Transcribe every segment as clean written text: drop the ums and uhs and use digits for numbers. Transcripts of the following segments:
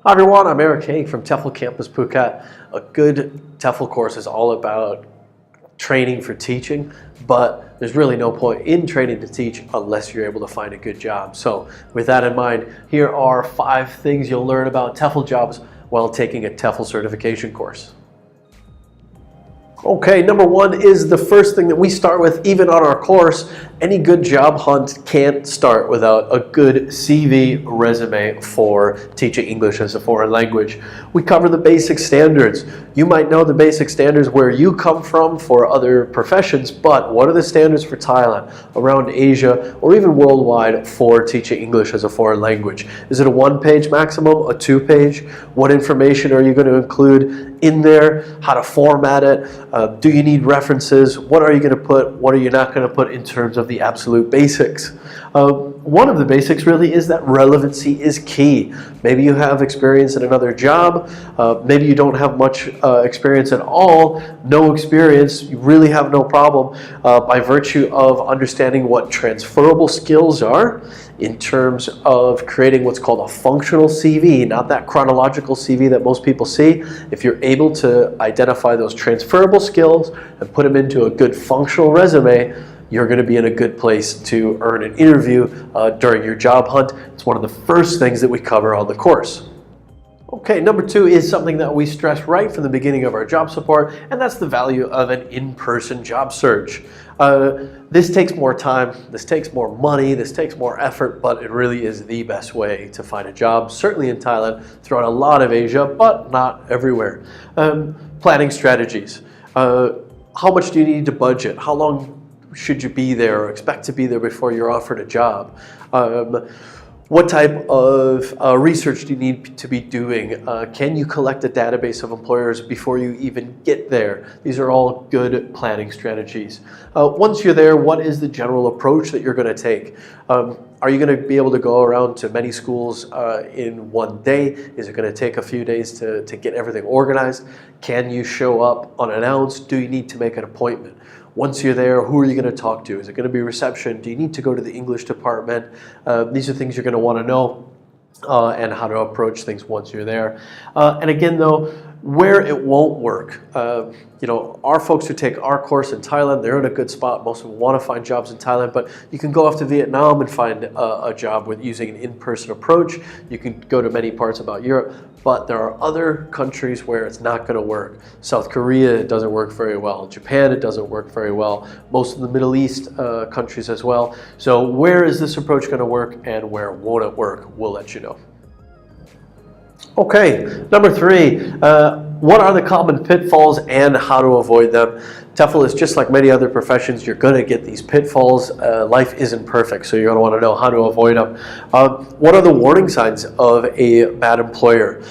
Hi everyone, I'm Eric Haig from TEFL Campus Phuket. A good TEFL course is all about training for teaching, but there's really no point in training to teach unless you're able to find a good job. So with that in mind, here are 5 things you'll learn about TEFL jobs while taking a TEFL certification course. Okay, number 1 is the first thing that we start with even on our course. Any good job hunt can't start without a good CV resume for teaching English as a foreign language. We cover the basic standards. You might know the basic standards where you come from for other professions, but what are the standards for Thailand, around Asia, or even worldwide for teaching English as a foreign language? Is it a 1-page maximum, a 2-page? What information are you going to include in there? How to format it? Do you need references? What are you going to put? What are you not going to put in terms of the absolute basics? One of the basics really is that relevancy is key. Maybe you have experience in another job. Maybe you don't have much experience at all. No experience, you really have no problem by virtue of understanding what transferable skills are in terms of creating what's called a functional CV, not that chronological CV that most people see. If you're able to identify those transferable skills and put them into a good functional resume, you're going to be in a good place to earn an interview during your job hunt. It's one of the first things that we cover on the course. Okay, number 2 is something that we stress right from the beginning of our job support, and that's the value of an in-person job search. This takes more time, this takes more money, this takes more effort, but it really is the best way to find a job, certainly in Thailand, throughout a lot of Asia, but not everywhere. Planning strategies. How much do you need to budget? How long should you be there or expect to be there before you're offered a job? What type of research do you need to be doing? Can you collect a database of employers before you even get there? These are all good planning strategies. Once you're there, what is the general approach that you're going to take? Are you going to be able to go around to many schools in one day? Is it going to take a few days to get everything organized? Can you show up unannounced? Do you need to make an appointment? Once you're there, who are you going to talk to? Is it going to be reception? Do you need to go to the English department? These are things you're going to want to know and how to approach things once you're there. And again, though, where it won't work. You know, our folks who take our course in Thailand, they're in a good spot. Most of them want to find jobs in Thailand, but you can go off to Vietnam and find a job with using an in-person approach. You can go to many parts about Europe, but there are other countries where it's not going to work. South Korea, it doesn't work very well. Japan, it doesn't work very well. Most of the Middle East countries as well. So where is this approach going to work and where won't it work? We'll let you know. Okay, number 3, what are the common pitfalls and how to avoid them? TEFL is just like many other professions. You're going to get these pitfalls. Life isn't perfect, so you're going to want to know how to avoid them. What are the warning signs of a bad employer?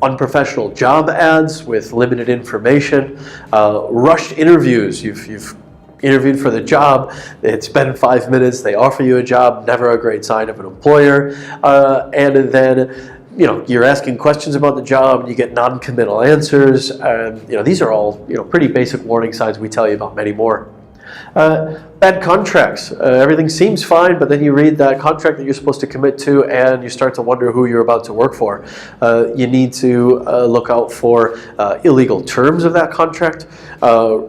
Unprofessional job ads with limited information, rushed interviews. You've interviewed for the job, it's been 5 minutes, they offer you a job, never a great sign of an employer, and then you're asking questions about the job and you get non-committal answers. These are all pretty basic warning signs. We tell you about many more. Bad contracts. Everything seems fine, but then you read that contract that you're supposed to commit to and you start to wonder who you're about to work for. You need to look out for illegal terms of that contract,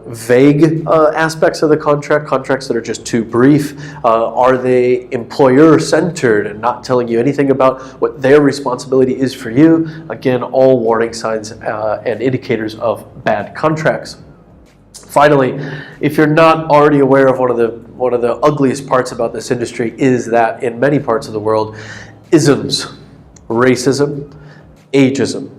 vague aspects of the contract, contracts that are just too brief. Are they employer-centered and not telling you anything about what their responsibility is for you? Again, all warning signs and indicators of bad contracts. Finally, if you're not already aware of one of the ugliest parts about this industry is that in many parts of the world, isms, racism, ageism,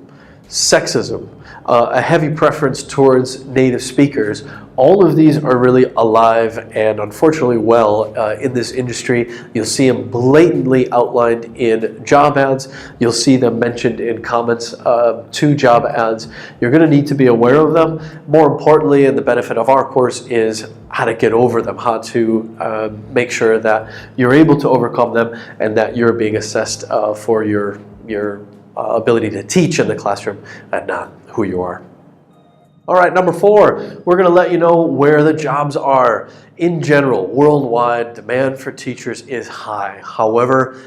sexism, a heavy preference towards native speakers, all of these are really alive and unfortunately well in this industry. You'll see them blatantly outlined in job ads. You'll see them mentioned in comments to job ads. You're going to need to be aware of them. More importantly, and the benefit of our course is how to get over them, how to make sure that you're able to overcome them and that you're being assessed for your ability to teach in the classroom and not who you are. All right, number 4, we're going to let you know where the jobs are. In general, worldwide, demand for teachers is high. However,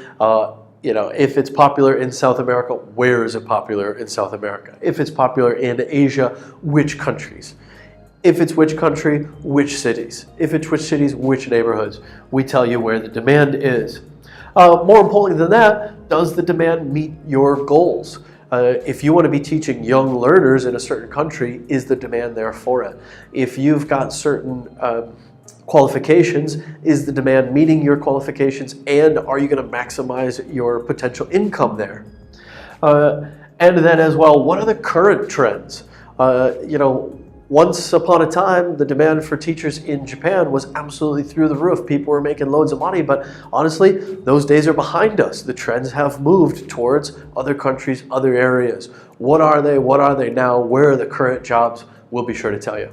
if it's popular in South America, where is it popular in South America? If it's popular in Asia, which countries? If it's which country, which cities? If it's which cities, which neighborhoods? We tell you where the demand is. More importantly than that, does the demand meet your goals? If you want to be teaching young learners in a certain country, is the demand there for it? If you've got certain qualifications, is the demand meeting your qualifications, and are you going to maximize your potential income there? And then as well, what are the current trends? Once upon a time, the demand for teachers in Japan was absolutely through the roof. People were making loads of money, but honestly, those days are behind us. The trends have moved towards other countries, other areas. What are they? What are they now? Where are the current jobs? We'll be sure to tell you.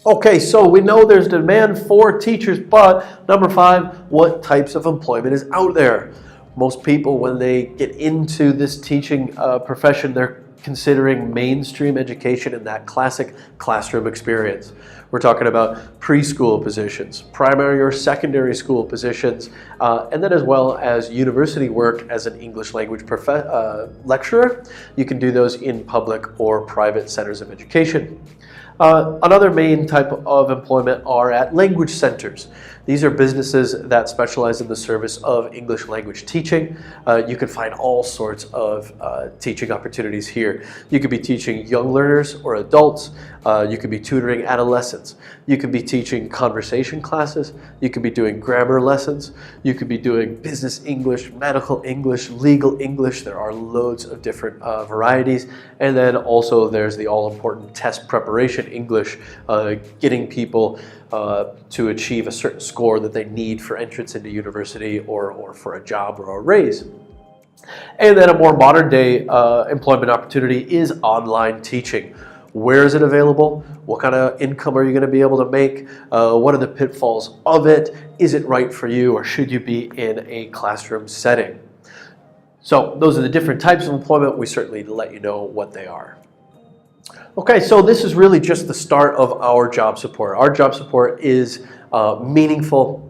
Okay, so we know there's demand for teachers, but number 5, what types of employment is out there? Most people, when they get into this teaching profession, they're considering mainstream education in that classic classroom experience. We're talking about preschool positions, primary or secondary school positions, and then as well as university work as an English language lecturer. You can do those in public or private centers of education. Another main type of employment are at language centers. These are businesses that specialize in the service of English language teaching. You can find all sorts of teaching opportunities here. You could be teaching young learners or adults. You could be tutoring adolescents. You could be teaching conversation classes. You could be doing grammar lessons. You could be doing business English, medical English, legal English. There are loads of different varieties. And then also there's the all-important test preparation English, getting people to achieve a certain score that they need for entrance into university or for a job or a raise. And then a more modern day employment opportunity is online teaching. Where is it available? What kind of income are you going to be able to make? What are the pitfalls of it? Is it right for you, or should you be in a classroom setting? So those are the different types of employment. We certainly let you know what they are. Okay, so this is really just the start of our job support. Our job support is meaningful.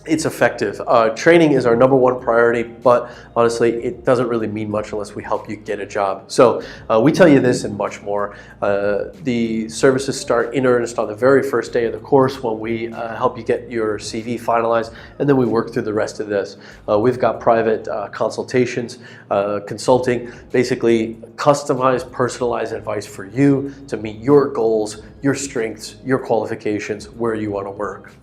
It's effective. Training is our number 1 priority, but honestly, it doesn't really mean much unless we help you get a job. So we tell you this and much more. The services start in earnest on the very first day of the course when we help you get your CV finalized, and then we work through the rest of this. We've got private consultations, consulting, basically customized, personalized advice for you to meet your goals, your strengths, your qualifications, where you want to work.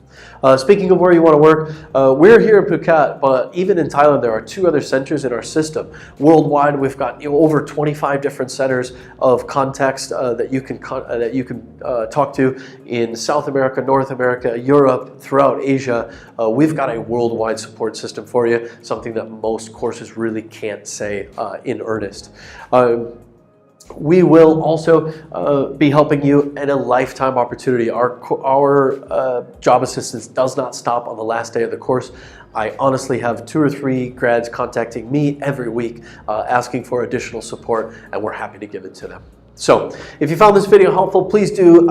Speaking of where you want to work, we're here in Phuket, but even in Thailand there are 2 other centers in our system. Worldwide, we've got over 25 different centers of context that you can talk to in South America, North America, Europe, throughout Asia. We've got a worldwide support system for you, something that most courses really can't say in earnest. We will also be helping you in a lifetime opportunity. Our job assistance does not stop on the last day of the course. I honestly have 2 or 3 grads contacting me every week asking for additional support, and we're happy to give it to them. So if you found this video helpful, please do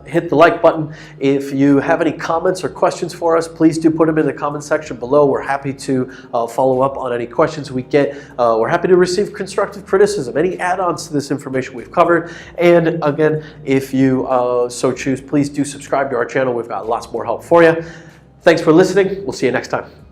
hit the like button. If you have any comments or questions for us, please do put them in the comment section below. We're happy to follow up on any questions we get. We're happy to receive constructive criticism, any add-ons to this information we've covered. And again, if you so choose, please do subscribe to our channel. We've got lots more help for you. Thanks for listening. We'll see you next time.